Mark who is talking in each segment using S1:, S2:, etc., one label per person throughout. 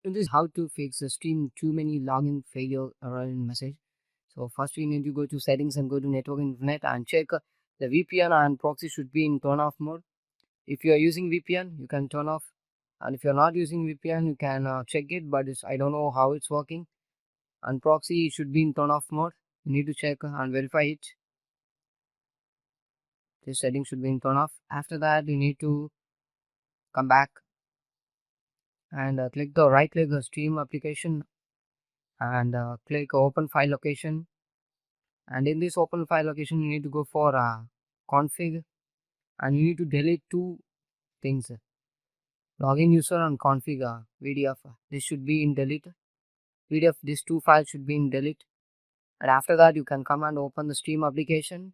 S1: In this, how to fix the Steam too many login failure error in message. So first we need to go to settings and go to network internet and check the VPN and proxy should be in turn off mode. If you are using VPN, you can turn off, and if you are not using VPN, you can check it, but I don't know how it's working. And proxy should be in turn off mode. You need to check and verify it. This setting should be in turn off. After that, you need to come back and click the right click the Steam application and click open file location. And in this open file location, you need to go for config, and you need to delete two things: login user and config VDF. This should be in delete. PDF, these two files should be in delete. And after that, you can come and open the Steam application.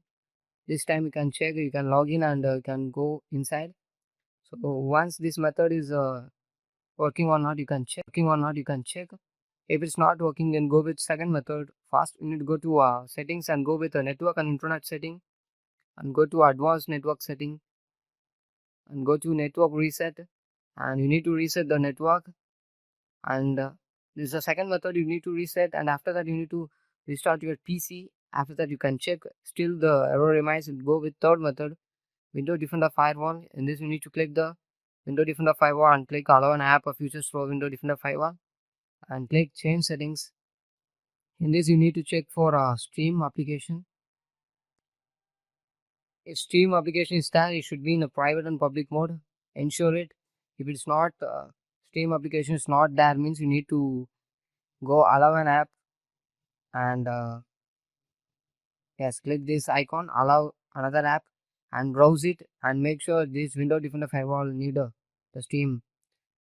S1: This time you can check, you can log in and you can go inside. So once this method is working or not, you can check. If it's not working, then go with second method. First, you need to go to settings and go with the network and internet setting, and go to advanced network setting and go to network reset, and you need to reset the network. And this is the second method, you need to reset, and after that you need to restart your PC. After that you can check still the error remains, and go with third method, window defender firewall. In this you need to click the window defender firewall and click allow an app or features for window defender firewall and click change settings. In this you need to check for Steam application. If Steam application is there, it should be in a private and public mode. Ensure it. If it's not Steam application is not there, means you need to go allow an app and yes, click this icon, allow another app and browse it, and make sure this window defender firewall need the Steam.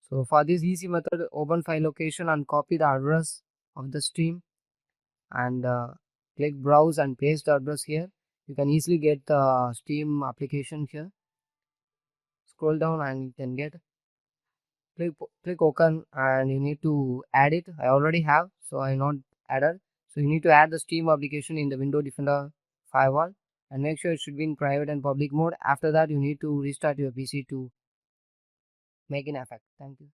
S1: So for this easy method, open file location and copy the address of the Steam and click browse and paste the address here. You can easily get the Steam application here. Scroll down and you can get, click open, and you need to add it. I already have, so I not added. So you need to add the Steam application in the window defender firewall and make sure it should be in private and public mode. After that, you need to restart your PC to make an effect. Thank you.